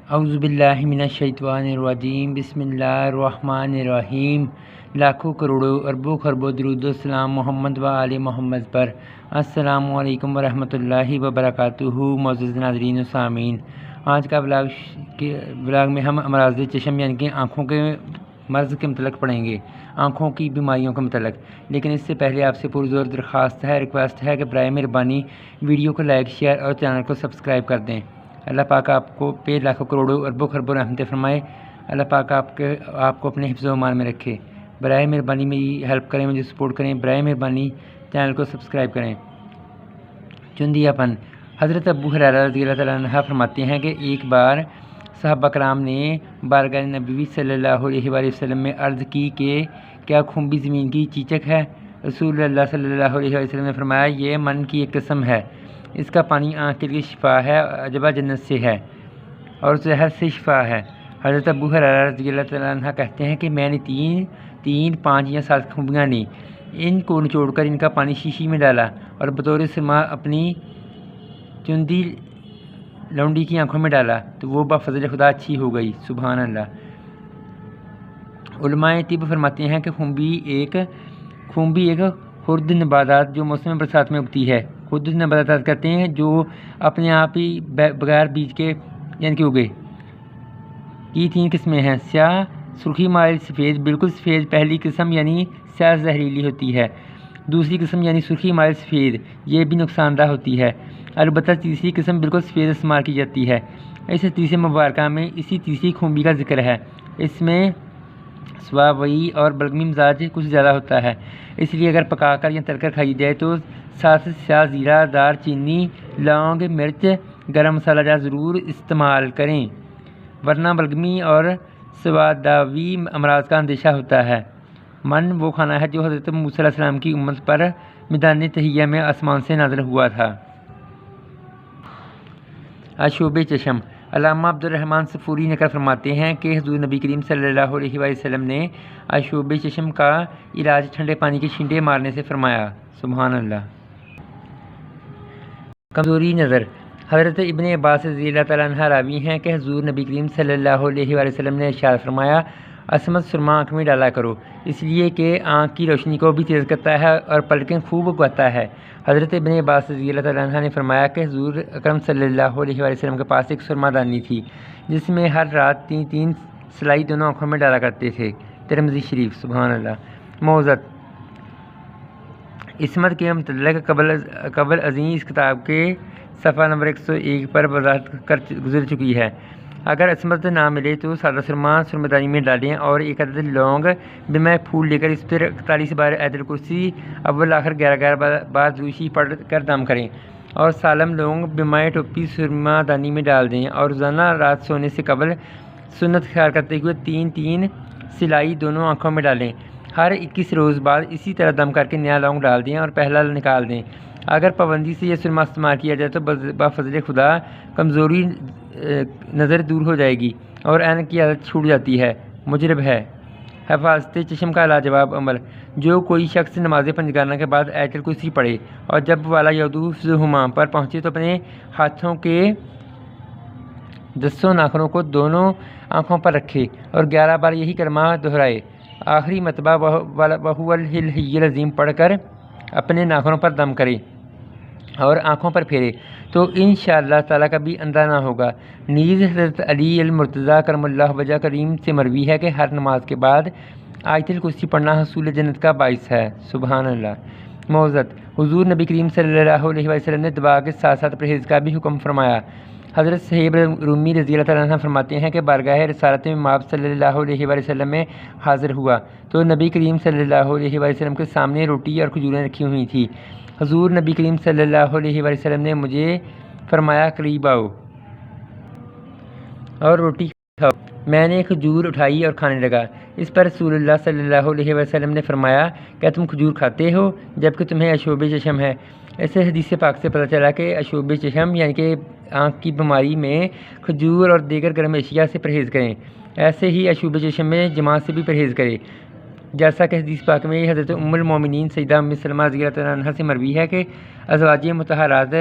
اعوذ باللہ من الشیطان الرجیم، بسم اللہ الرحمن الرحیم۔ لاکھوں کروڑوں اربوں خربوں درود و سلام محمد و آل محمد پر۔ السلام علیکم ورحمۃ اللہ وبرکاتہ۔ معزز ناظرین و سامعین، آج کا بلاگ میں ہم امراض چشم یعنی کہ آنکھوں کے مرض کے متعلق پڑھیں گے، آنکھوں کی بیماریوں کے متعلق۔ لیکن اس سے پہلے آپ سے پرزور درخواست ہے، ریکویسٹ ہے کہ برائے مہربانی ویڈیو کو لائک، شیئر اور چینل کو سبسکرائب کر دیں۔ اللہ پاک آپ کو پہ لاکھوں کروڑوں اربوں خربوں رحمتیں فرمائے۔ اللہ پاک آپ کو اپنے حفظ و امان میں رکھے۔ برائے مہربانی میری ہیلپ کریں، مجھے سپورٹ کریں، برائے مہربانی چینل کو سبسکرائب کریں۔ چندیا پن۔ حضرت ابو ہریرہ رضی اللہ تعالیٰ عنہ فرماتے ہیں کہ ایک بار صحابہ کرام نے بارگاہ نبوی صلی اللہ علیہ وآلہ وسلم میں عرض کی کہ کیا خنبی زمین کی چیچک ہے؟ رسول اللہ صلی اللہ علیہ وآلہ وسلم نے فرمایا، یہ من کی ایک قسم ہے، اس کا پانی آنکھ کے لیے شفا ہے، عجبہ جنت سے ہے اور زہر سے شفا ہے۔ حضرت ابو ہریرہ رضی اللہ تعالیٰ عنہ کہتے ہیں کہ میں نے تین 5 یا 7 خنبیاں لیں، ان کو نچوڑ کر ان کا پانی شیشی میں ڈالا اور بطور سرما اپنی چندی لونڈی کی آنکھوں میں ڈالا تو وہ بفضل خدا اچھی ہو گئی۔ سبحان اللہ۔ علماء طب فرماتے ہیں کہ خنبی ایک خرد نباتات جو موسم برسات میں اگتی ہے۔ خرد نباتات کہتے ہیں جو اپنے آپ ہی بغیر بیج کے یعنی کہ اگے کی 3 قسمیں ہیں: سیاہ، سرخی مائل، سفید۔ بالکل سفید پہلی قسم یعنی سیاہ زہریلی ہوتی ہے، دوسری قسم یعنی سرخی مائل سفید یہ بھی نقصان دہ ہوتی ہے، البتہ تیسری قسم بالکل سفید استعمال کی جاتی ہے۔ اس حدیث مبارکہ میں اسی تیسری خنبی کا ذکر ہے۔ اس میں سواوی اور بلغمی مزاج کچھ زیادہ ہوتا ہے، اس لیے اگر پکا کر یا تل کر کھائی جائے تو ساتھ سیاہ زیرہ، دار چینی، لونگ، مرچ، گرم مسالہ جات ضرور استعمال کریں، ورنہ بلغمی اور سواداوی امراض کا اندیشہ ہوتا ہے۔ من وہ کھانا ہے جو حضرت موسیٰ علیہ السلام کی امت پر میدان تحیہ میں آسمان سے نازل ہوا تھا۔ آشوب چشم۔ علامہ عبد الرحمن صفوری نقل فرماتے ہیں کہ حضور نبی کریم صلی اللہ علیہ وآلہ وسلم نے آشوب چشم کا علاج ٹھنڈے پانی کے چھینٹے مارنے سے فرمایا۔ سبحان اللہ۔ کمزوری نظر۔ حضرت ابن عباس رضی اللہ تعالیٰ عنہ راوی ہیں کہ حضور نبی کریم صلی اللہ علیہ وآلہ وسلم نے ارشاد فرمایا، عصمت سرما آنکھ میں ڈالا کرو، اس لیے کہ آنکھ کی روشنی کو بھی تیز کرتا ہے اور پلکیں خوب اگاتا ہے۔ حضرت ابن عباس رضی اللہ تعالیٰ عنہ نے فرمایا کہ حضور اکرم صلی اللہ علیہ وآلہ وسلم کے پاس ایک سرما دانی تھی جس میں ہر رات 3 سلائی دونوں آنکھوں میں ڈالا کرتے تھے۔ ترمذی شریف۔ سبحان اللہ۔ موعظت۔ عصمت کے متعلق قبل ازیں اس کتاب کے صفحہ نمبر 101 پر وضاحت گزر چکی ہے۔ اگر عصمت نہ ملے تو سادہ سرما سرمدانی میں ڈالیں اور 1 عدد لونگ بمہ پھول لے کر اس پر 41 بار آیت الکرسی اول آخر 11 بار دوشی پڑھ کر دم کریں اور سالم لونگ بمہ ٹوپی سرما دانی میں ڈال دیں اور روزانہ رات سونے سے قبل سنت خیال کرتے ہوئے 3 سلائی دونوں آنکھوں میں ڈالیں۔ ہر 21 روز بعد اسی طرح دم کر کے نیا لونگ ڈال دیں اور پہلا نکال دیں۔ اگر پابندی سے یہ سرما استعمال کیا جائے تو بفضل خدا کمزوری نظر دور ہو جائے گی اور عینک کی عادت چھوٹ جاتی ہے۔ مجرب ہے۔ حفاظت چشم کا لاجواب عمل۔ جو کوئی شخص نماز پنجگانہ کے بعد آیت الکرسی پڑھے اور جب والا یعودہ حفظہما پر پہنچے تو اپنے ہاتھوں کے 10 ناخنوں کو دونوں آنکھوں پر رکھے اور 11 بار یہی کلمہ دہرائے، آخری مرتبہ وَهُوَ الْعَلِيُّ الْعَظِيمُ پڑھ کر اپنے ناخنوں پر دم کرے اور آنکھوں پر پھیرے تو انشاءاللہ تعالیٰ کبھی اندھا نہ ہوگا۔ نیز حضرت علی المرتضیٰ کرم اللہ وجہ کریم سے مروی ہے کہ ہر نماز کے بعد آیت الکرسی پڑھنا حصول جنت کا باعث ہے۔ سبحان اللہ۔ موعظت۔ حضور نبی کریم صلی اللہ علیہ وسلم نے دعا کے ساتھ ساتھ پرہیز کا بھی حکم فرمایا۔ حضرت صہیب رومی رضی اللہ تعالیٰ عنہ فرماتے ہیں کہ بارگاہ رسالت میں مآب صلی اللہ علیہ وآلہ وسلم میں حاضر ہوا تو نبی کریم صلی اللہ علیہ وآلہ وسلم کے سامنے روٹی اور کھجوریں رکھی ہوئی تھیں۔ حضور نبی کریم صلی اللہ علیہ وآلہ وسلم نے مجھے فرمایا، قریب آؤ اور روٹی کھاؤ۔ میں نے کھجور اٹھائی اور کھانے لگا۔ اس پر رسول اللہ صلی اللہ علیہ وسلم نے فرمایا، کیا تم کھجور کھاتے ہو جبکہ تمہیں آشوب چشم ہے؟ اس حدیث پاک سے پتہ چلا کہ آشوب چشم یعنی کہ آنکھ کی بیماری میں کھجور اور دیگر گرم اشیاء سے پرہیز کریں، ایسے ہی آشوب چشم میں جماع سے بھی پرہیز کریں، جیسا کہ حدیث پاک میں حضرت ام المومنین سیدہ ام سلمہ رضی اللہ تعالیٰ عنہ سے مروی ہے کہ ازواج مطہرات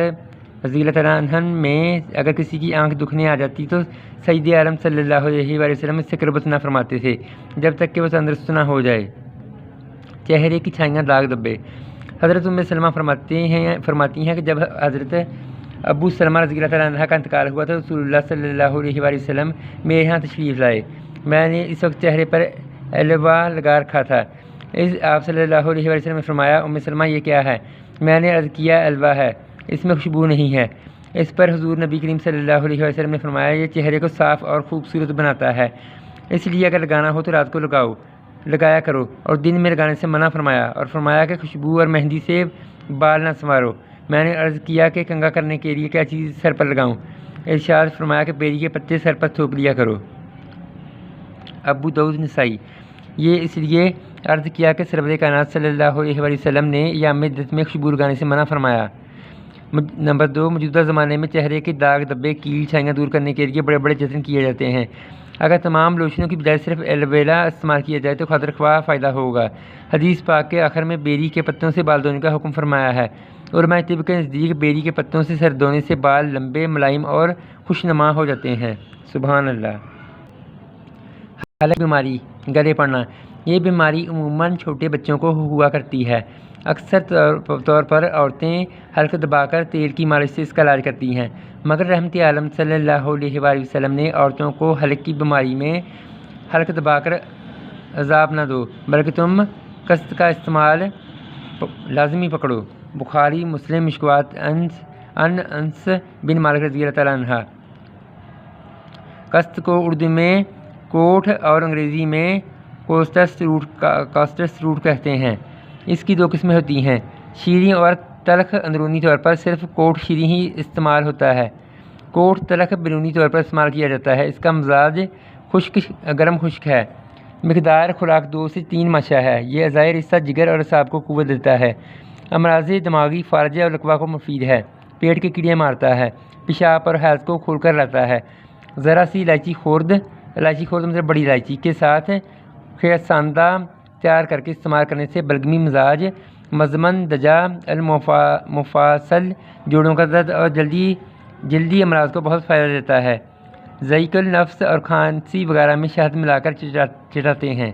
رضی اللہ تعالیٰ عنہ میں اگر کسی کی آنکھ دکھنے آ جاتی تو سید عالم صلی اللہ علیہ وآلہ وسلم اس سے قربت نہ فرماتے تھے جب تک کہ وہ تندرست نہ ہو جائے۔ چہرے کی چھائیاں داغ دھبے۔ حضرت ام سلمہ فرماتی ہیں کہ جب حضرت ابو سلمہ رضی اللہ تعالیٰ عنہ کا انتقال ہوا تو رسول اللہ صلی اللہ علیہ وآلہ وسلم میرے یہاں تشریف لائے۔ میں نے اس وقت چہرے پر الوا لگا رکھا تھا۔ آپ صلی اللہ علیہ وآلہ وسلم نے فرمایا ام سلمہ یہ کیا ہے؟ میں نے عرض کیا الوا ہے، اس میں خوشبو نہیں ہے۔ اس پر حضور نبی کریم صلی اللہ علیہ وسلم نے فرمایا یہ چہرے کو صاف اور خوبصورت بناتا ہے، اس لیے اگر لگانا ہو تو رات کو لگایا کرو، اور دن میں لگانے سے منع فرمایا، اور فرمایا کہ خوشبو اور مہندی سے بال نہ سنوارو۔ میں نے عرض کیا کہ کنگھا کرنے کے لیے کیا چیز سر پر لگاؤں؟ ارشاد فرمایا کہ بیری کے پتے سر پر تھوپ لیا کرو۔ ابو داؤد نسائی۔ یہ اس لیے عرض کیا کہ سرور کائنات صلی اللہ علیہ وآلہ وسلم نے ایام عدت میں خوشبو لگانے سے منع فرمایا۔ نمبر 2، موجودہ زمانے میں چہرے کے داغ دھبے کیل چھائیاں دور کرنے کے لیے بڑے بڑے جتن کیے جاتے ہیں۔ اگر تمام لوشنوں کی بجائے صرف ایلوویرا استعمال کیا جائے تو خاطر خواہ فائدہ ہوگا۔ حدیث پاک کے آخر میں بیری کے پتوں سے بال دھونے کا حکم فرمایا ہے۔ علماء طب کے نزدیک بیری کے پتوں سے سر دھونے سے بال لمبے، ملائم اور خوشنما ہو جاتے ہیں۔ سبحان اللہ۔ حلق بیماری، گلے پڑنا۔ یہ بیماری عموماً چھوٹے بچوں کو ہوا کرتی ہے۔ اکثر طور پر عورتیں حلق دبا کر تیل کی مالش سے اس کا علاج کرتی ہیں، مگر رحمت عالم صلی اللہ علیہ وآلہ وسلم نے عورتوں کو حلق کی بیماری میں حلق دبا کر عذاب نہ دو بلکہ تم قسط کا استعمال لازمی پکڑو۔ بخاری مسلم مشکوات انس بن مالک رضی اللہ تعالیٰ عنہ۔ قسط کو اردو میں کوٹھ اور انگریزی میں کاسٹس روٹ کہتے ہیں۔ اس کی 2 قسمیں ہوتی ہیں، شیریں اور تلخ۔ اندرونی طور پر صرف کوٹ شیریں ہی استعمال ہوتا ہے، کوٹ تلخ بیرونی طور پر استعمال کیا جاتا ہے۔ اس کا مزاج گرم خشک ہے۔ مقدار خوراک 2 سے 3 ماشا ہے۔ یہ اعضائے رشتہ جگر اور اعصاب کو قوت دیتا ہے، امراض دماغی، فالجہ اور لقوا کو مفید ہے، پیٹ کے کیڑے مارتا ہے، پیشاب اور حیض کو کھول کر لاتا ہے۔ ذرا سی الائچی خورد مطلب بڑی الائچی کے ساتھ خیرساندہ تیار کر کے استعمال کرنے سے بلغمی مزاج، مزمن، دجا، المفاصل، جوڑوں کا درد اور جلدی امراض کو بہت فائدہ دیتا ہے۔ ضیق النفس اور کھانسی وغیرہ میں شہد ملا کر چٹاتے ہیں۔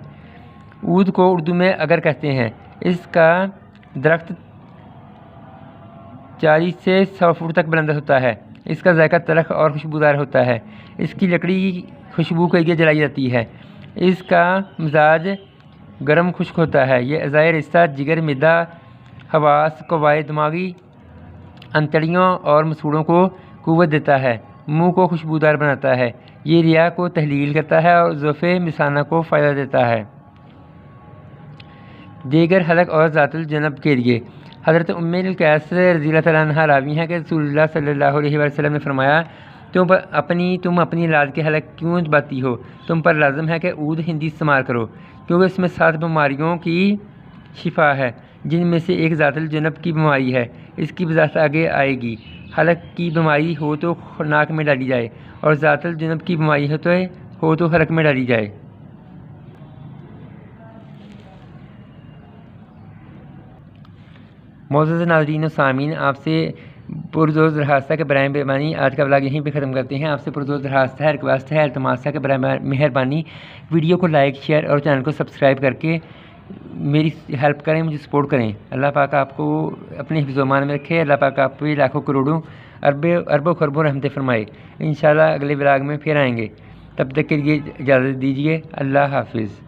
عود کو اردو میں اگر کہتے ہیں۔ اس کا درخت 40 سے 100 فٹ تک بلند ہوتا ہے۔ اس کا ذائقہ تلخ اور خوشبودار ہوتا ہے۔ اس کی لکڑی خوشبو کے لیے جلائی جاتی ہے۔ اس کا مزاج گرم خشک ہوتا ہے۔ یہ اعضائے رشتہ جگر، معدہ، حواس، قوائے دماغی، انتڑیوں اور مسوڑوں کو قوت دیتا ہے، منہ کو خوشبودار بناتا ہے۔ یہ ریا کو تحلیل کرتا ہے اور ضعف مثانہ کو فائدہ دیتا ہے۔ دیگر حلق اور ذات الجنب کے لیے۔ حضرت ام القیس رضی اللہ تعالیٰ عنہ راوی ہیں کہ رسول اللہ صلی اللہ علیہ وسلم نے فرمایا تم اپنی اولاد کے حلق کیوں دباتی ہو؟ تم پر لازم ہے کہ عود ہندی استعمال کرو، کیونکہ اس میں 7 بیماریوں کی شفا ہے، جن میں سے ایک ذات الجنب کی بیماری ہے۔ اس کی وضاحت آگے آئے گی۔ حلق کی بیماری ہو تو ناک میں ڈالی جائے، اور ذات الجنب کی بیماری ہو تو حلق میں ڈالی جائے۔ معزز ناظرین و سامعین، آپ سے پرزور درخواست ہے کہ برائے مہربانی آج کا ولاگ یہیں پہ ختم کرتے ہیں۔ آپ سے پرزور درخواست ہے، ریکویسٹ ہے، التماس ہے کہ برائے مہربانی ویڈیو کو لائک، شیئر اور چینل کو سبسکرائب کر کے میری ہیلپ کریں، مجھے سپورٹ کریں۔ اللہ پاک آپ کو اپنے حفظ و امان میں رکھے۔ اللہ پاک آپ پہ لاکھوں کروڑوں اربوں خربوں رحمتیں فرمائے۔ انشاءاللہ اگلے ولاگ میں پھر آئیں گے، تب تک کے لیے اجازت دیجیے۔ اللہ حافظ۔